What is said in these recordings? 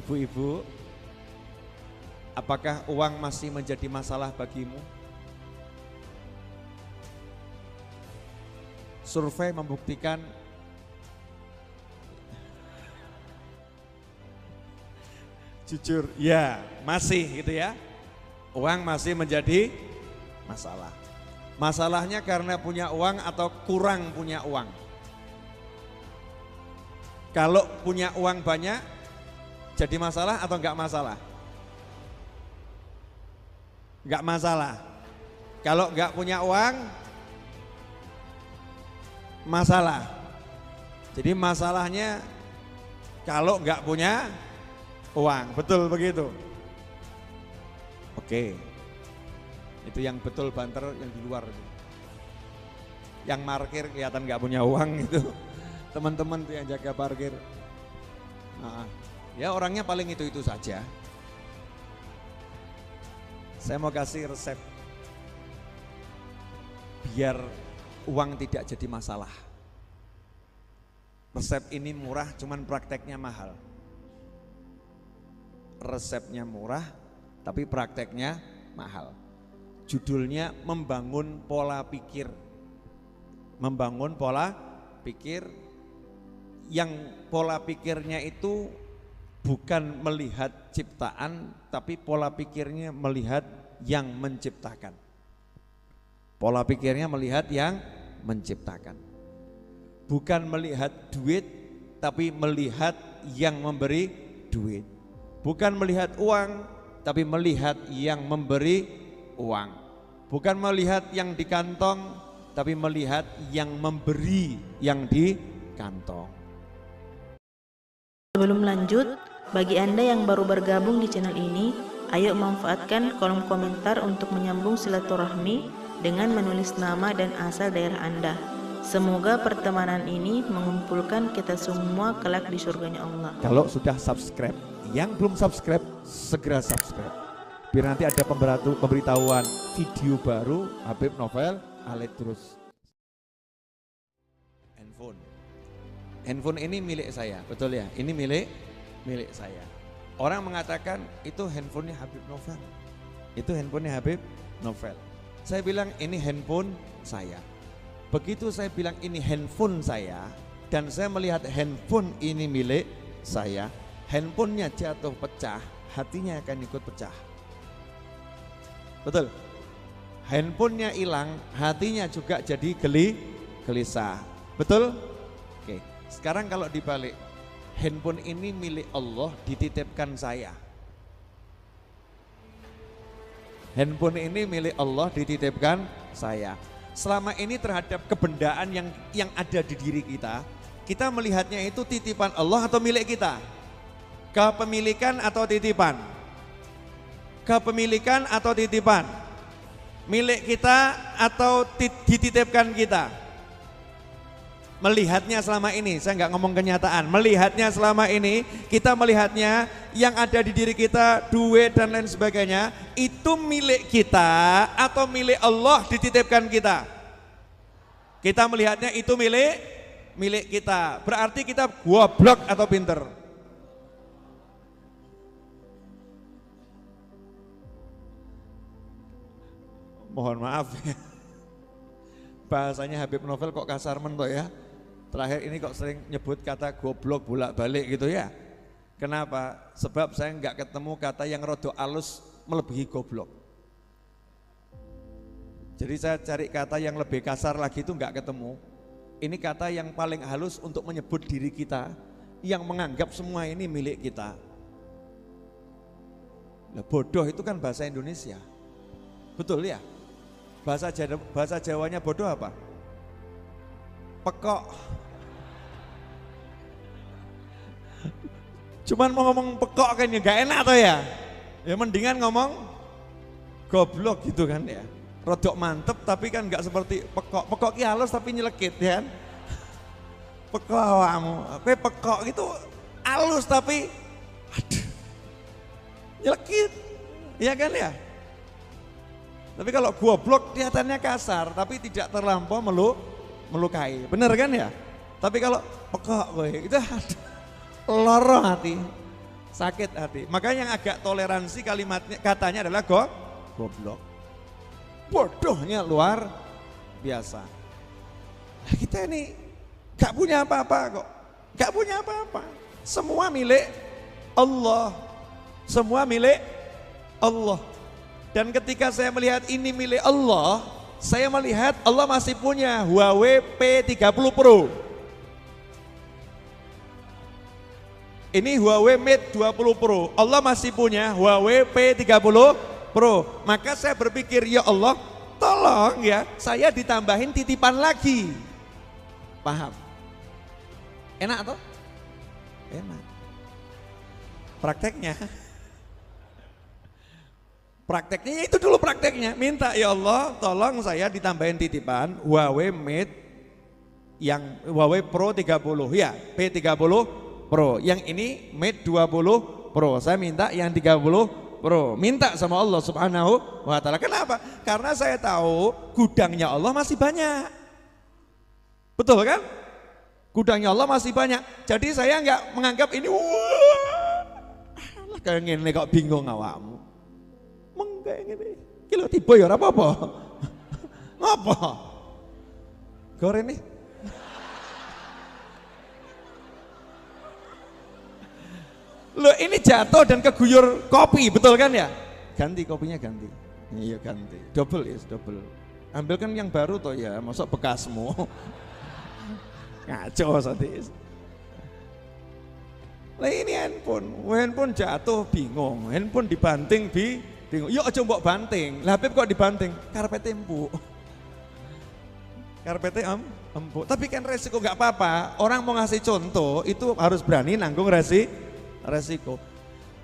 Ibu-ibu, apakah uang masih menjadi masalah bagimu? Survei membuktikan jujur, ya masih gitu ya. Uang masih menjadi masalah. Masalahnya karena punya uang atau kurang punya uang. Kalau punya uang banyak, jadi masalah atau enggak masalah? Enggak masalah. Kalau enggak punya uang, masalah. Jadi masalahnya kalau enggak punya uang, betul begitu? Oke, itu yang betul banter yang di luar. Yang parkir kelihatan enggak punya uang itu. Teman-teman tuh yang jaga parkir. Nah, ya orangnya paling itu saja. Saya mau kasih resep biar uang tidak jadi masalah. Resep ini murah, cuman prakteknya mahal. Resepnya murah, tapi prakteknya mahal. Judulnya membangun pola pikir. Membangun pola pikir yang pola pikirnya itu bukan melihat ciptaan, tapi pola pikirnya melihat yang menciptakan. Pola pikirnya melihat yang menciptakan. Bukan melihat duit, tapi melihat yang memberi duit. Bukan melihat uang, tapi melihat yang memberi uang. Bukan melihat yang di kantong, tapi melihat yang memberi yang di kantong. Sebelum lanjut, bagi Anda yang baru bergabung di channel ini, ayo manfaatkan kolom komentar untuk menyambung silaturahmi dengan menulis nama dan asal daerah Anda. Semoga pertemanan ini mengumpulkan kita semua kelak di surganya Allah. Kalau sudah subscribe, yang belum subscribe segera subscribe. Biar nanti ada pemberitahuan video baru Habib Novel Al-Idrus. Handphone ini milik saya, betul ya? Ini milik saya. Orang mengatakan itu handphonenya Habib Novel. Itu handphonenya Habib Novel. Saya bilang ini handphone saya. Begitu saya bilang ini handphone saya dan saya melihat handphone ini milik saya, handphonenya jatuh pecah, hatinya akan ikut pecah. Betul? Handphonenya hilang, hatinya juga jadi gelisah. Betul? Oke. Sekarang kalau dibalik, handphone ini milik Allah dititipkan saya. Handphone ini milik Allah dititipkan saya. Selama ini terhadap kebendaan yang ada di diri kita melihatnya itu titipan Allah atau milik kita? Kepemilikan atau titipan? Kepemilikan atau titipan? Milik kita atau dititipkan kita? Melihatnya selama ini, saya nggak ngomong kenyataan, melihatnya selama ini, kita melihatnya yang ada di diri kita, duit dan lain sebagainya, itu milik kita atau milik Allah dititipkan kita? Kita melihatnya itu milik kita, berarti kita goblok atau pinter? Mohon maaf ya, bahasanya Habib Novel kok kasar mentok ya. Terakhir ini kok sering nyebut kata goblok bolak-balik gitu ya. Kenapa? Sebab saya nggak ketemu kata yang rodok alus melebihi goblok. Jadi saya cari kata yang lebih kasar lagi itu nggak ketemu. Ini kata yang paling halus untuk menyebut diri kita yang menganggap semua ini milik kita. Nah, bodoh itu kan bahasa Indonesia. Betul ya? Bahasa Jawanya bodoh apa? Pekok. Cuman mau ngomong pekok kan ya gak enak tuh ya. Ya mendingan ngomong goblok gitu kan ya. Rodok mantep tapi kan gak seperti pekok. Pekok ki halus tapi nyelekit ya kan. Pekok awakmu. Kowe pekok gitu halus tapi aduh, nyelekit. Iya kan ya? Tapi kalau goblok kelihatannya kasar tapi tidak terlampau melukai. Bener kan ya? Tapi kalau pekok kowe itu aduh, loro hati. sakit hati. Makanya yang agak toleransi kalimatnya katanya adalah goblok. Bodohnya luar biasa. Nah, kita ini gak punya apa-apa kok. Gak punya apa-apa. Semua milik Allah. Semua milik Allah. Dan ketika saya melihat ini milik Allah, saya melihat Allah masih punya Huawei P30 Pro. Ini Huawei Mate 20 Pro. Allah masih punya Huawei P30 Pro. Maka saya berpikir, ya Allah, tolong ya, saya ditambahin titipan lagi. Paham? Enak toh? Enak. Prakteknya itu dulu prakteknya. Minta, ya Allah, tolong saya ditambahin titipan Huawei Mate yang Huawei Pro 30 ya, P30 Pro. Yang ini Mate 20 Pro. Saya minta yang 30 Pro. Minta sama Allah Subhanahu wa taala. Kenapa? Karena saya tahu gudangnya Allah masih banyak. Betul kan? Gudangnya Allah masih banyak. Jadi saya enggak menganggap ini wah, kayak ngene kok bingung awakmu. Kayak ngene. Kilo tiba ya ora apa-apa. Ngapa? Goreng nih. Loh ini jatuh dan keguyur kopi, betul kan ya? Ganti kopinya ganti. Iya ganti. Double ya, double. Ambil kan yang baru toh ya, masuk bekasmu. Ngaco sadis. Lah ini handphone jatuh bingung, handphone dibanting bingung. Yuk aja mbok banting. Lah Habib kok dibanting? Karpete empuk. Karpete empuk. Tapi kan resiko enggak apa-apa. Orang mau ngasih contoh itu harus berani nanggung resiko.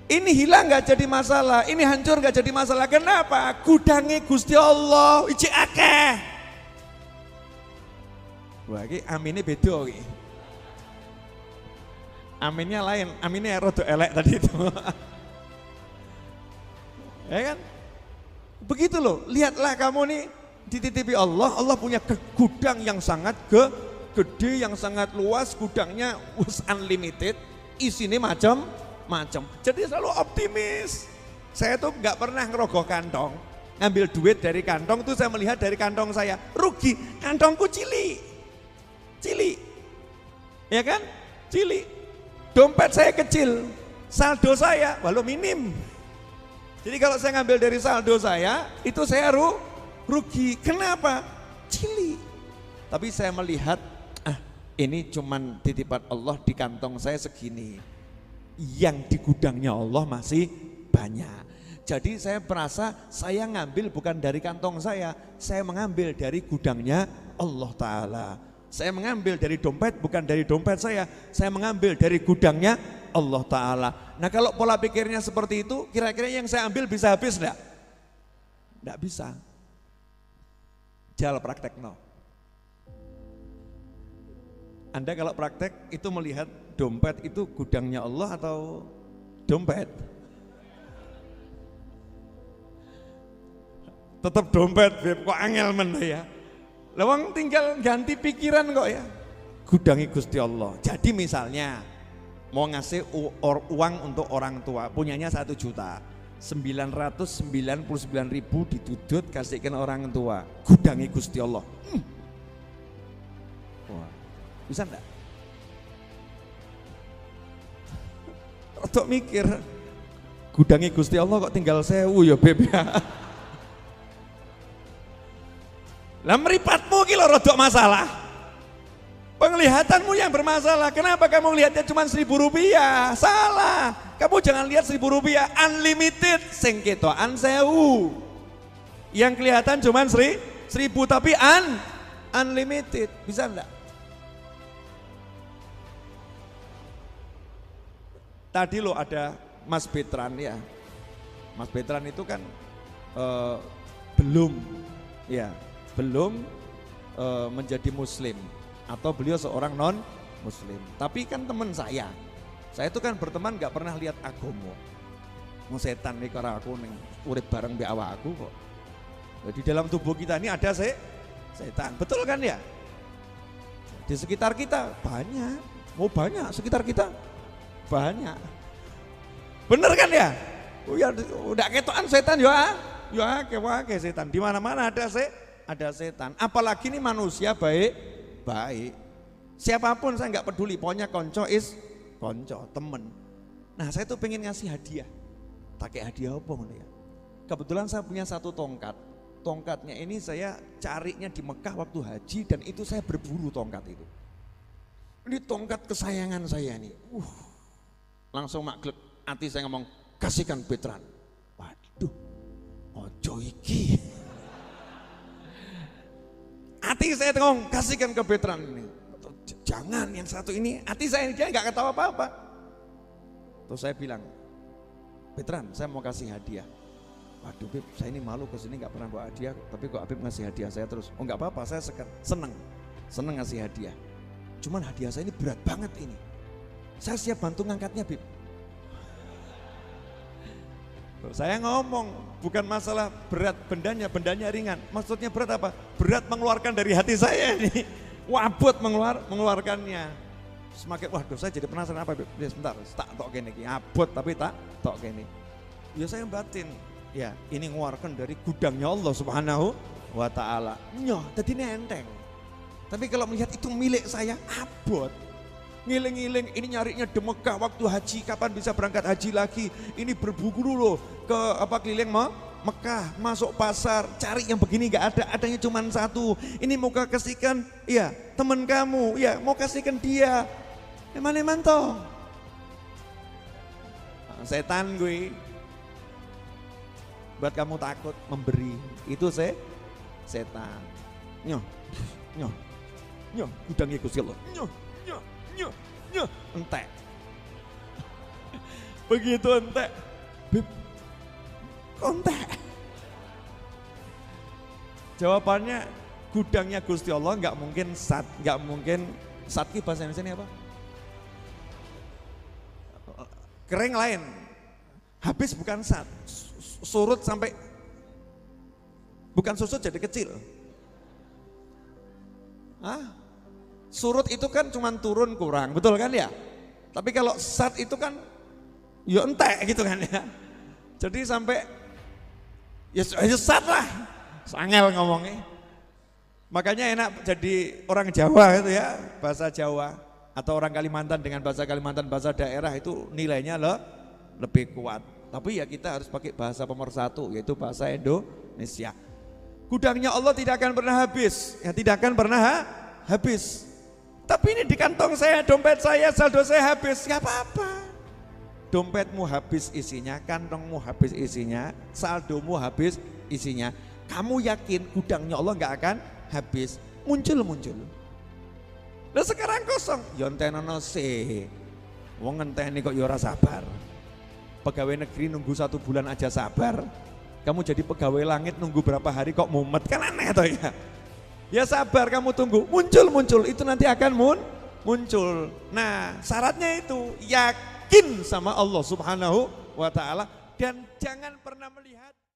Ini hilang nggak jadi masalah, ini hancur nggak jadi masalah. Kenapa? Gudangnya Gusti Allah ijek akeh. Wah, ini aminnya beda iki. Aminnya lain, aminnya rada elek tadi itu. Ya kan? Begitu loh, lihatlah kamu nih dititipi Allah, Allah punya gudang yang sangat gede, yang sangat luas, gudangnya was unlimited. Isinya macam-macam. Jadi selalu optimis. Saya tuh nggak pernah ngerogoh kantong, ngambil duit dari kantong tuh saya melihat dari kantong saya rugi. Kantongku cili, ya kan? Cili. Dompet saya kecil, saldo saya walau minim. Jadi kalau saya ngambil dari saldo saya itu saya rugi. Kenapa? Cili. Tapi saya melihat ini cuman titipan Allah di kantong saya segini. Yang di gudangnya Allah masih banyak. Jadi saya merasa saya ngambil bukan dari kantong saya mengambil dari gudangnya Allah Ta'ala. Saya mengambil dari dompet bukan dari dompet saya mengambil dari gudangnya Allah Ta'ala. Nah kalau pola pikirnya seperti itu, kira-kira yang saya ambil bisa habis enggak? Enggak bisa. Jal praktek no. Anda kalau praktek itu melihat dompet itu gudangnya Allah atau dompet? Tetap dompet, Beb, kok angel men ya. Lawang tinggal ganti pikiran kok ya. Gudangi Gusti Allah. Jadi misalnya mau ngasih uang untuk orang tua, punyanya 1 juta. 999.000 ditudut kasihkan orang tua. Gudangi Gusti Allah. Wah. Bisa enggak? Untuk mikir gudangi Gusti Allah kok tinggal 1000 ya Beb ya. Lah meripatmu ki lho rodok masalah. Penglihatanmu yang bermasalah. Kenapa kamu lihatnya cuma 1.000 rupiah? Salah. Kamu jangan lihat 1.000 rupiah unlimited, sing ketokan 1000. Yang kelihatan cuma 1.000 tapi unlimited. Bisa enggak? Tadi lo ada Mas Betran ya. Mas Betran itu kan belum menjadi muslim atau beliau seorang non muslim. Tapi kan teman saya itu kan berteman gak pernah lihat agama. Mau setan nih karena aku nih urip bareng mbek awakku kok. Di dalam tubuh kita ini ada setan, betul kan ya? Di sekitar kita banyak, banyak sekitar kita banyak. Bener kan ya? Ya udah ketokan setan ya. Ya ke setan. Di mana-mana ada setan. Apalagi ini manusia baik. Siapapun saya nggak peduli. Pokoknya konco is konco, temen. Nah saya tuh pengen ngasih hadiah. Pakai hadiah apa ya? Kebetulan saya punya satu tongkat. Tongkatnya ini saya carinya di Mekah waktu haji dan itu saya berburu tongkat itu. Ini tongkat kesayangan saya nih. Langsung maklek hati saya ngomong, kasihkan Betran. Waduh, ojo iki. Hati saya ngomong, kasihkan ke Betran ini. Jangan yang satu ini, hati saya dia nggak ketawa apa-apa. Terus saya bilang, Betran, saya mau kasih hadiah. Waduh Beb, saya ini malu kesini nggak pernah bawa hadiah, tapi kok Habib ngasih hadiah saya terus. Oh nggak apa-apa, saya seneng ngasih hadiah. Cuman hadiah saya ini berat banget ini. Saya siap bantu ngangkatnya Beb. Saya ngomong, bukan masalah berat bendanya ringan. Maksudnya berat apa? Berat mengeluarkan dari hati saya ini. Wabut mengeluarkannya. Semakin, waduh saya jadi penasaran apa Beb. Ya sebentar, tak tok kene iki. Abot tapi tak tok kene. Ya saya batin. Ya ini mengeluarkan dari gudangnya Allah Subhanahu wa ta'ala. Nyoh, jadi ini enteng. Tapi kalau melihat itu milik saya, abot. Ngiling-ngiling, ini nyarinya di Mekah waktu haji, kapan bisa berangkat haji lagi. Ini berburu loh ke keliling Mekah, masuk pasar, cari yang begini gak ada, adanya cuma satu. Ini mau kasihkan, ya teman kamu, ya mau kasihkan dia. Eman-eman toh. Setan gue. Buat kamu takut memberi, itu setan. Nyoh, gudangnya Gusti Allah. Nyoh, entek. Begitu entek, Beb, kontek. Jawabannya gudangnya Gusti Allah nggak mungkin satki bahasa Indonesia ini apa? Kering lain, habis bukan sat. Surut sampai bukan susut jadi kecil. Surut itu kan cuma turun kurang, betul kan ya? Tapi kalau sat itu kan ya entek gitu kan ya. Jadi sampai ya sat lah. Sangel ngomongnya. Makanya enak jadi orang Jawa gitu ya, bahasa Jawa atau orang Kalimantan dengan bahasa Kalimantan, bahasa daerah itu nilainya lebih kuat. Tapi ya kita harus pakai bahasa pemersatu, yaitu bahasa Indonesia. Gudangnya Allah tidak akan pernah habis, ya tidak akan pernah habis. Tapi ini di kantong saya, dompet saya, saldo saya habis, nggak apa-apa. Dompetmu habis isinya, kantongmu habis isinya, saldomu habis isinya. Kamu yakin gudangnya Allah nggak akan habis? Muncul. Lah sekarang kosong, yontenono sih. Wong ngenteni kok ora sabar. Pegawai negeri nunggu 1 bulan aja sabar. Kamu jadi pegawai langit nunggu berapa hari kok mumet, kan aneh toh ya. Ya sabar kamu tunggu, muncul, itu nanti akan muncul. Nah syaratnya itu yakin sama Allah Subhanahu wa ta'ala dan jangan pernah melihat